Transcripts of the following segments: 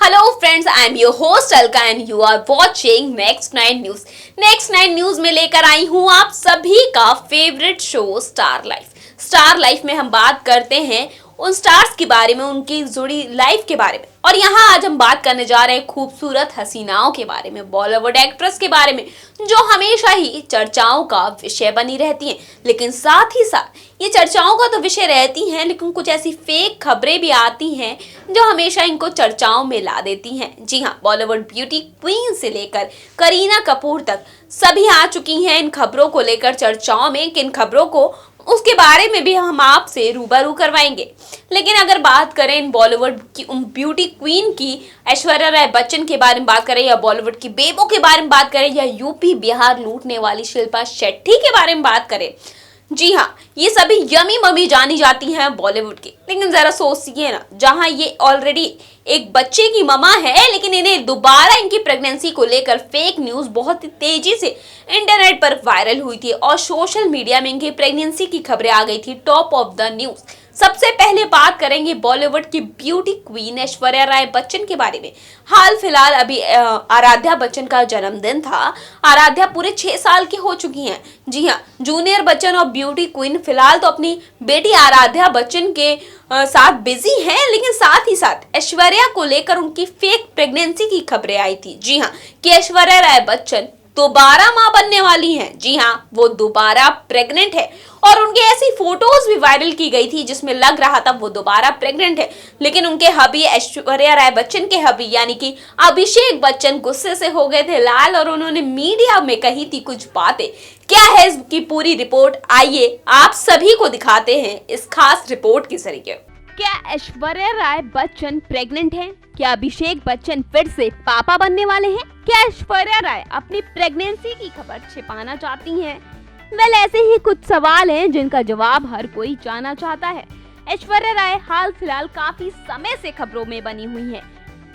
Hello friends, I am your host Alka and you are watching Next 9 News. Next 9 News में लेकर आई हूँ आप सभी का favourite show star life. Star life में हम बात करते हैं उन स्टार्स के बारे में, उनकी जुड़ी लाइफ के बारे में। और यहाँ आज हम बात करने जा रहे हैं खूबसूरत हसीनाओं के बारे में, बॉलीवुड एक्ट्रेस के बारे में, जो हमेशा ही चर्चाओं का विषय बनी रहती हैं। लेकिन साथ ही साथ ये चर्चाओं का तो विषय रहती हैं, लेकिन कुछ ऐसी फेक खबरें भी आती हैं जो हमेशा इनको चर्चाओं में ला देती हैं। जी हाँ, बॉलीवुड ब्यूटी क्वीन से लेकर करीना कपूर तक सभी आ चुकी हैं इन खबरों को लेकर चर्चाओं में। किन खबरों को, उसके बारे में भी हम आपसे रूबरू करवाएंगे। लेकिन अगर बात करें इन बॉलीवुड की ब्यूटी क्वीन की, ऐश्वर्या राय बच्चन के बारे में बात करें, या बॉलीवुड की बेबो के बारे में बात करें, या यूपी बिहार लूटने वाली शिल्पा शेट्टी के बारे में बात करें, जी हाँ, ये सभी यमी ममी जानी जाती हैं बॉलीवुड की। लेकिन जरा सोचिए ना, जहां ये ऑलरेडी एक बच्चे की ममा है, लेकिन इन्हें दोबारा इनकी प्रेगनेंसी को लेकर फेक न्यूज बहुत ही तेजी से इंटरनेट पर वायरल हुई थी और सोशल मीडिया में इनकी प्रेगनेंसी की खबरें आ गई थी टॉप ऑफ द न्यूज। सबसे पहले बात करेंगे बॉलीवुड की ब्यूटी क्वीन ऐश्वर्या राय बच्चन के बारे में। हाल फिलहाल अभी आराध्या बच्चन का जन्मदिन था। आराध्या पूरे 6 साल की हो चुकी हैं। जी हाँ, जूनियर बच्चन और ब्यूटी क्वीन फिलहाल तो अपनी बेटी आराध्या बच्चन के साथ बिजी हैं, लेकिन साथ ही साथ ऐश्वर्या को लेकर उनकी फेक प्रेगनेंसी की खबरें आई थी। जी हाँ, कि ऐश्वर्या राय बच्चन दोबारा मां बनने वाली हैं। जी हाँ, वो दोबारा प्रेग्नेंट है और उनकी ऐसी फोटोज भी वायरल की गई थी जिसमें लग रहा था वो दोबारा प्रेग्नेंट है। लेकिन उनके हबी ऐश्वर्या राय बच्चन के हबी यानी कि अभिषेक बच्चन गुस्से से हो गए थे लाल और उन्होंने मीडिया में कही थी कुछ बातें। क्या है इसकी पूरी रिपोर्ट, आइए आप सभी को दिखाते हैं इस खास रिपोर्ट के जरिए। क्या ऐश्वर्या राय बच्चन प्रेग्नेंट हैं? क्या अभिषेक बच्चन फिर से पापा बनने वाले हैं? क्या ऐश्वर्या राय अपनी प्रेगनेंसी की खबर छिपाना चाहती हैं? वेल, ऐसे ही कुछ सवाल हैं जिनका जवाब हर कोई जानना चाहता है। ऐश्वर्या राय हाल फिलहाल काफी समय से खबरों में बनी हुई हैं।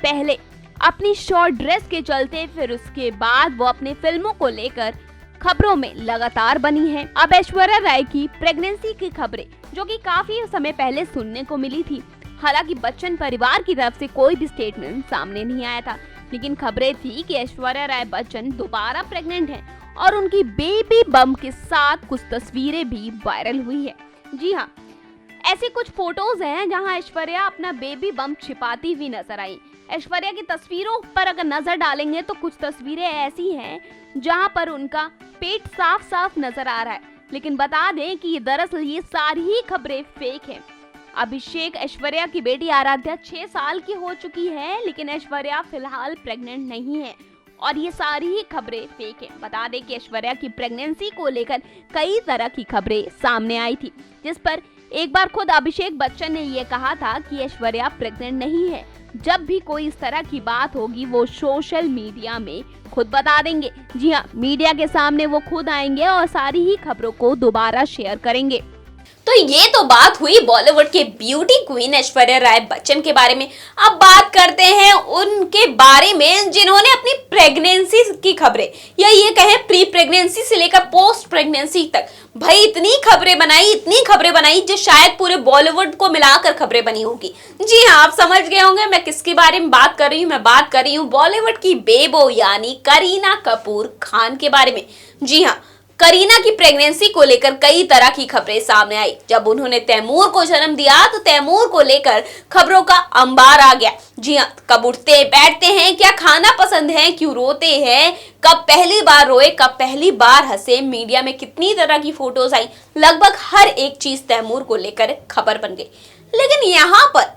पहले अपनी शॉर्ट ड्रेस के चलते, फिर उसके बाद वो अपने फिल्मों को लेकर खबरों में लगातार बनी है। अब ऐश्वर्या राय की प्रेगनेंसी की खबरें जो कि काफी समय पहले सुनने को मिली थी। हालांकि बच्चन परिवार की तरफ से कोई भी स्टेटमेंट सामने नहीं आया था, लेकिन खबरें थी कि ऐश्वर्या राय बच्चन दोबारा प्रेग्नेंट हैं और उनकी बेबी बम के साथ कुछ तस्वीरें भी वायरल हुई है। जी हाँ, ऐसी कुछ फोटोज हैं जहां ऐश्वर्या अपना बेबी बम छिपाती हुई नजर आई। ऐश्वर्या की तस्वीरों पर अगर नजर डालेंगे तो कुछ तस्वीरें ऐसी हैं जहां पर उनका पेट साफ साफ नजर आ रहा है। लेकिन बता दें कि दरअसल ये सारी ही खबरें फेक हैं। अभिषेक ऐश्वर्या की बेटी आराध्या 6 साल की हो चुकी है, लेकिन ऐश्वर्या फिलहाल प्रेग्नेंट नहीं है और ये सारी ही खबरें फेक हैं। बता दें कि ऐश्वर्या की प्रेगनेंसी को लेकर कई तरह की खबरें सामने आई थी, जिस पर एक बार खुद अभिषेक बच्चन ने ये कहा था कि ऐश्वर्या प्रेग्नेंट नहीं है। जब भी कोई इस तरह की बात होगी वो सोशल मीडिया में खुद बता देंगे। जी हाँ, मीडिया के सामने वो खुद आएंगे और सारी ही खबरों को दोबारा शेयर करेंगे। तो ये तो बात हुई बॉलीवुड के ब्यूटी क्वीन ऐश्वर्या राय बच्चन के बारे में। अब बात करते हैं उनके बारे में जिन्होंने अपनी प्रेगनेंसी की खबरें, या ये कहें प्री प्रेगनेंसी से लेकर पोस्ट प्रेगनेंसी तक, भाई इतनी खबरें बनाई जो शायद पूरे बॉलीवुड को मिलाकर खबरें बनी होगी। जी हाँ, आप समझ गए होंगे मैं किसके बारे में बात कर रही हूँ। मैं बात कर रही हूँ बॉलीवुड की बेबो यानी करीना कपूर खान के बारे में। जी हाँ, करीना की प्रेगनेंसी को लेकर कई तरह की खबरें सामने आई। जब उन्होंने तैमूर को जन्म दिया तो तैमूर को लेकर खबरों का अंबार आ गया। जी हाँ, कब उठते बैठते हैं, क्या खाना पसंद है, क्यों रोते हैं, कब पहली बार रोए, कब पहली बार हंसे, मीडिया में कितनी तरह की फोटोज आई, लगभग हर एक चीज तैमूर को लेकर खबर बन गई। लेकिन यहाँ पर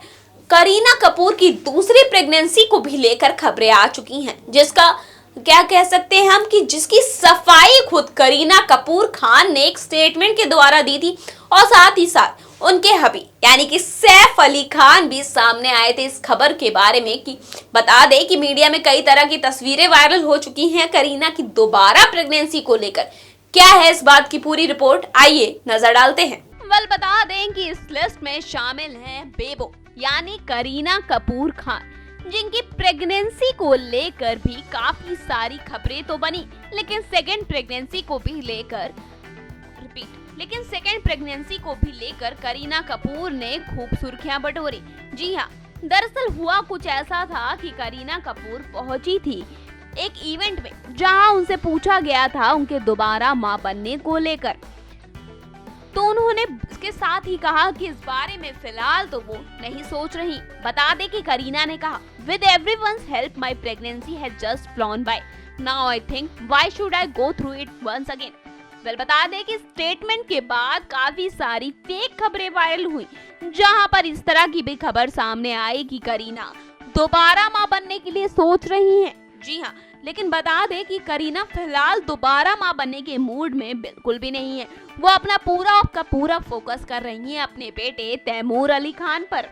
करीना कपूर की दूसरी प्रेगनेंसी को भी लेकर खबरें आ चुकी हैं, जिसका क्या कह सकते हैं हम कि जिसकी सफाई खुद करीना कपूर खान ने एक स्टेटमेंट के द्वारा दी थी। और साथ ही साथ उनके हबी यानी कि सैफ अली खान भी सामने आए थे इस खबर के बारे में कि बता दें कि मीडिया में कई तरह की तस्वीरें वायरल हो चुकी हैं करीना की दोबारा प्रेगनेंसी को लेकर। क्या है इस बात की पूरी रिपोर्ट, आइए नजर डालते हैं। वेल, बता दें कि इस लिस्ट में शामिल हैं बेबो यानी करीना कपूर खान, जिनकी प्रेगनेंसी को लेकर भी काफी सारी खबरें तो बनी, लेकिन सेकंड प्रेगनेंसी को भी लेकर करीना कपूर ने खूब सुर्खियां बटोरी। जी हाँ, दरअसल हुआ कुछ ऐसा था कि करीना कपूर पहुंची थी एक इवेंट में, जहां उनसे पूछा गया था उनके दोबारा मां बनने को लेकर। तो उन्होंने इसके साथ ही कहा कि इस बारे में फिलहाल तो वो नहीं सोच रही। बता दें कि करीना ने कहा, with everyone's help my pregnancy has just flown by, now I think why should I go through it once again. Well, बता दें कि स्टेटमेंट के बाद काफी सारी फेक खबरें वायरल हुई, जहां पर इस तरह की भी खबर सामने आई कि करीना दोबारा मां बनने के लिए सोच रही हैं। जी हाँ, लेकिन बता दें कि करीना फिलहाल दोबारा मां बनने के मूड में बिल्कुल भी नहीं है। वो अपना पूरा फोकस कर रही हैं अपने बेटे तैमूर अली खान पर।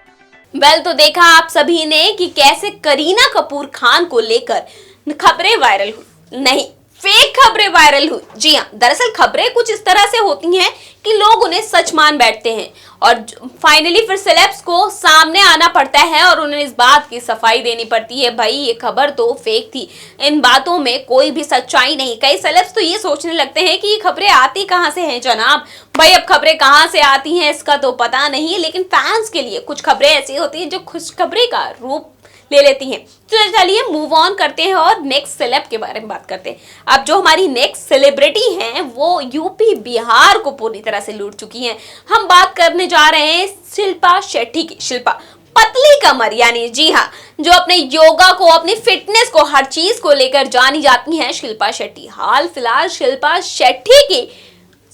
वेल, तो देखा आप सभी ने कि कैसे करीना कपूर खान को लेकर खबरें वायरल हुई, नहीं फेक खबरें वायरल हुई। जी हाँ, दरअसल खबरें कुछ इस तरह से होती हैं कि लोग उन्हें सच मान बैठते हैं और फाइनली फिर सेलेब्स को सामने आना पड़ता है और उन्हें इस बात की सफाई देनी पड़ती है, भाई ये खबर तो फेक थी, इन बातों में कोई भी सच्चाई नहीं। कई सेलेब्स तो ये सोचने लगते हैं कि ये खबरें आती कहाँ से हैं जनाब, भाई अब खबरें कहाँ से आती हैं इसका तो पता नहीं, लेकिन फैंस के लिए कुछ खबरें ऐसी होती हैं जो खुशखबरी का रूप ले लेती हैं। तो चलिए मूव ऑन करते हैं और नेक्स्ट सेलेब के बारे में बात करते हैं। अब जो हमारी नेक्स्ट सेलिब्रिटी हैं वो यूपी बिहार को पूरी तरह से लूट चुकी हैं। हम बात करने जा रहे हैं शिल्पा शेट्टी की। शिल्पा पतली कमर, यानी जी हाँ, जो अपने योगा को, अपनी फिटनेस को, हर चीज को लेकर जानी जाती हैं शिल्पा शेट्टी। हाल फिलहाल शिल्पा शेट्टी की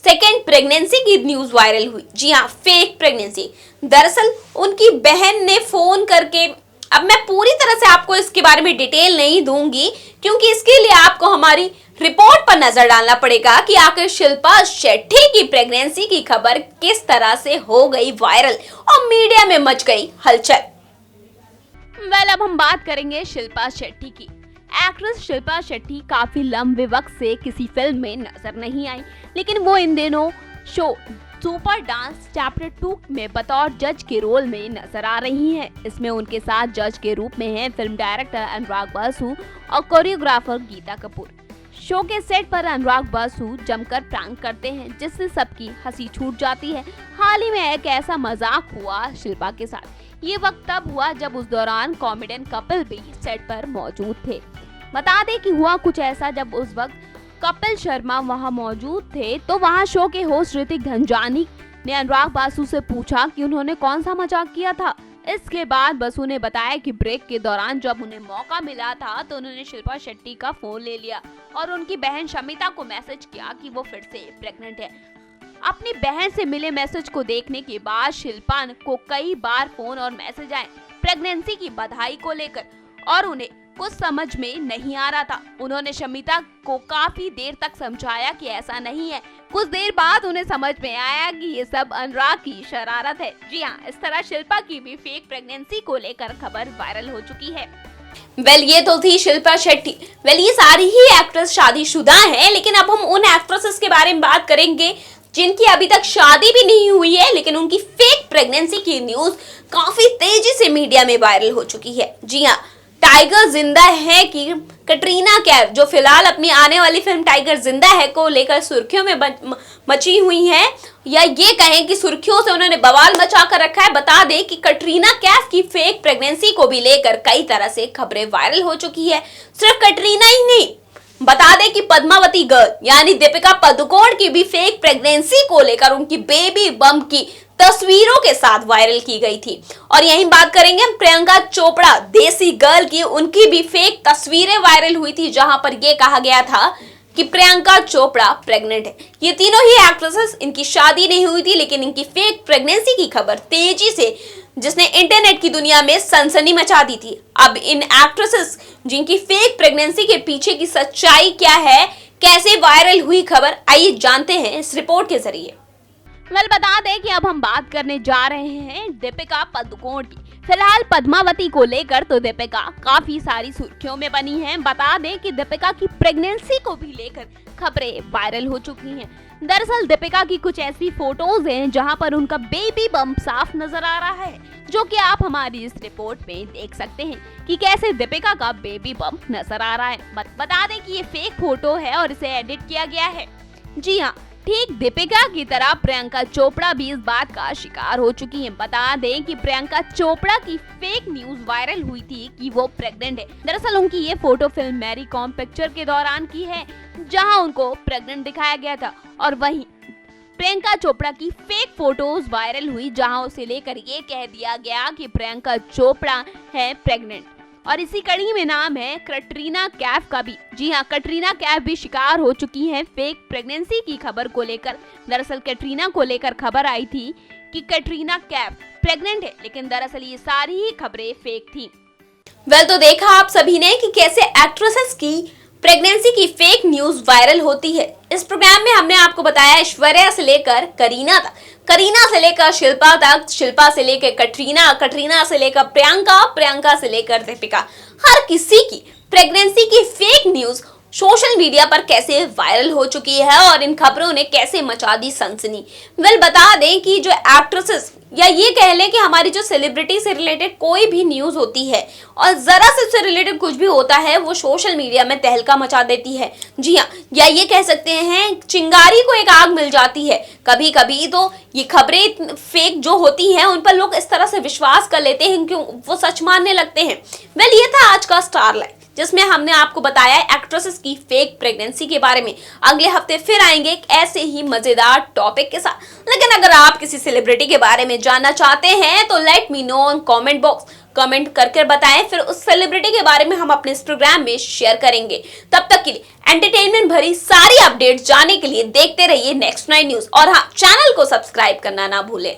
सेकेंड प्रेगनेंसी की न्यूज वायरल हुई। जी हाँ, फेक प्रेगनेंसी। दरअसल उनकी बहन ने फोन करके, अब मैं पूरी तरह से आपको इसके बारे में डिटेल नहीं दूंगी क्योंकि इसके लिए आपको हमारी रिपोर्ट पर नजर डालना पड़ेगा कि आखिर शिल्पा शेट्टी की प्रेगनेंसी की खबर किस तरह से हो गई वायरल और मीडिया में मच गई हलचल। वेल, अब हम बात करेंगे शिल्पा शेट्टी की। एक्ट्रेस शिल्पा शेट्टी काफी लंबे वक्त से किसी फिल्म में नजर नहीं आई, लेकिन वो इन दिनों शो सुपर डांस चैप्टर 2 में बतौर जज के रोल में नजर आ रही हैं। इसमें उनके साथ जज के रूप में हैं फिल्म डायरेक्टर अनुराग बासु और कोरियोग्राफर गीता कपूर। शो के सेट पर अनुराग बासु जमकर प्रैंक करते हैं जिससे सबकी हंसी छूट जाती है। हाल ही में एक ऐसा मजाक हुआ शिल्पा के साथ। ये वक्त तब हुआ जब उस दौरान कॉमेडियन कपिल भी सेट पर मौजूद थे। बता दें कि हुआ कुछ ऐसा, जब उस वक्त कपिल शर्मा वहां मौजूद थे तो वहां शो के होस्ट ऋतिक धनजानी ने अनुराग बासु से पूछा कि उन्होंने कौन सा मजाक किया था। इसके बाद बसु ने बताया कि ब्रेक के दौरान जब उन्हें मौका मिला था तो उन्होंने शिल्पा शेट्टी का फोन ले लिया और उनकी बहन शमिता को मैसेज किया कि वो फिर से प्रेग्नेंट है। अपनी बहन से मिले मैसेज को देखने के बाद शिल्पा को कई बार फोन और मैसेज आए प्रेगनेंसी की बधाई को लेकर और उन्हें कुछ समझ में नहीं आ रहा था। उन्होंने शमिता को काफी देर तक समझाया कि ऐसा नहीं है। कुछ देर बाद उन्हें समझ में आया कि ये सब अनुराग की शरारत है। जी हाँ, इस तरह शिल्पा की भी फेक प्रेगनेंसी को लेकर खबर वायरल हो चुकी है। वेल, ये तो थी शिल्पा शेट्टी। वेल, ये सारी ही एक्ट्रेस शादीशुदा हैं, लेकिन अब हम उन एक्ट्रेसेस के बारे में बात करेंगे जिनकी अभी तक शादी भी नहीं हुई है लेकिन उनकी फेक प्रेगनेंसी की न्यूज काफी तेजी से मीडिया में वायरल हो चुकी है। जी हाँ, टाइगर जिंदा है कि कटरीना कैफ, जो फिलहाल अपनी आने वाली फिल्म टाइगर जिंदा है को लेकर सुर्खियों में मची हुई हैं, या ये कहें कि सुर्खियों से उन्होंने बवाल मचा कर रखा है। बता दें कि कटरीना कैफ की फेक प्रेगनेंसी को भी लेकर कई तरह से खबरें वायरल हो चुकी है। सिर्फ कटरीना ही नहीं, बता दें कि पद्मावती गर्ल यानी दीपिका पादुकोण की भी फेक प्रेगनेंसी को लेकर उनकी बेबी बम्प की तस्वीरों के साथ वायरल की गई थी। और यहीं बात करेंगे हम प्रियंका चोपड़ा देसी गर्ल की, उनकी भी फेक तस्वीरें वायरल हुई थी जहां पर यह कहा गया था कि प्रियंका चोपड़ा प्रेग्नेंट है। ये तीनों ही एक्ट्रेसेस, इनकी शादी नहीं हुई थी लेकिन इनकी फेक प्रेगनेंसी की खबर तेजी से, जिसने इंटरनेट की दुनिया में सनसनी मचा दी थी। अब इन एक्ट्रेसेस जिनकी फेक प्रेगनेंसी के पीछे की सच्चाई क्या है, कैसे वायरल हुई खबर, आइए जानते हैं इस रिपोर्ट के जरिए। वेल, बता दें कि अब हम बात करने जा रहे हैं दीपिका पादुकोण की। फिलहाल पद्मावती को लेकर तो दीपिका काफी सारी सुर्खियों में बनी हैं। बता दें कि दीपिका की प्रेगनेंसी को भी लेकर खबरें वायरल हो चुकी हैं। दरअसल दीपिका की कुछ ऐसी फोटोज हैं जहां पर उनका बेबी बम्प साफ नजर आ रहा है, जो कि आप हमारी इस रिपोर्ट में देख सकते हैं कि कैसे दीपिका का बेबी बम्प नजर आ रहा है। बता दें कि ये फेक फोटो है और इसे एडिट किया गया है। जी हाँ, ठीक दीपिका की तरह प्रियंका चोपड़ा भी इस बात का शिकार हो चुकी हैं। बता दें कि प्रियंका चोपड़ा की फेक न्यूज वायरल हुई थी कि वो प्रेग्नेंट है। दरअसल उनकी ये photo film Mary Kom picture के दौरान की है, जहां उनको प्रेग्नेंट दिखाया गया था। और वहीं प्रियंका चोपड़ा की फेक फोटोज वायरल हुई, जहां उसे लेकर ये कह दिया गया कि प्रियंका चोपड़ा है प्रेग्नेंट। और इसी कड़ी में नाम है कटरीना कैफ का भी। जी हाँ, कटरीना कैफ भी शिकार हो चुकी हैं फेक प्रेगनेंसी की खबर को लेकर। दरअसल कटरीना को लेकर खबर आई थी कि कटरीना कैफ प्रेग्नेंट है, लेकिन दरअसल ये सारी ही खबरें फेक थी। तो देखा आप सभी ने कि कैसे एक्ट्रेसेस की प्रेगनेंसी की फेक न्यूज वायरल होती है। इस प्रोग्राम में हमने आपको बताया ऐश्वर्या से लेकर करीना तक, करीना से लेकर शिल्पा तक, शिल्पा से लेकर कटरीना, कटरीना से लेकर प्रियंका, प्रियंका से लेकर दीपिका, हर किसी की प्रेगनेंसी की फेक न्यूज सोशल मीडिया पर कैसे वायरल हो चुकी है और इन खबरों ने कैसे मचा दी सनसनी। बता दें कि जो एक्ट्रेसेस या ये कह लें कि हमारी जो सेलिब्रिटी से रिलेटेड कोई भी न्यूज होती है और जरा से उससे रिलेटेड कुछ भी होता है, वो सोशल मीडिया में तहलका मचा देती है। जी हाँ, या ये कह सकते हैं चिंगारी को एक आग मिल जाती है। कभी कभी तो ये खबरें फेक जो होती हैं उन पर लोग इस तरह से विश्वास कर लेते हैं कि वो सच मानने लगते हैं। ये था आज का स्टार लाइफ, जिसमें हमने आपको बताया एक्ट्रेसेस की फेक प्रेगनेंसी के बारे में। अगले हफ्ते फिर आएंगे एक ऐसे ही मजेदार टॉपिक के साथ। लेकिन अगर आप किसी सेलिब्रिटी के बारे में जानना चाहते हैं तो let me know on comment box, comment करके बताएं, फिर उस सेलिब्रिटी के बारे में हम अपने इंस्टाग्राम में शेयर करेंगे। तब तक के लिए एंटरटेनमेंट भरी सारी अपडेट्स जानने के लिए देखते रहिए नेक्स्ट 9 न्यूज और हाँ, चैनल को सब्सक्राइब करना ना भूलें।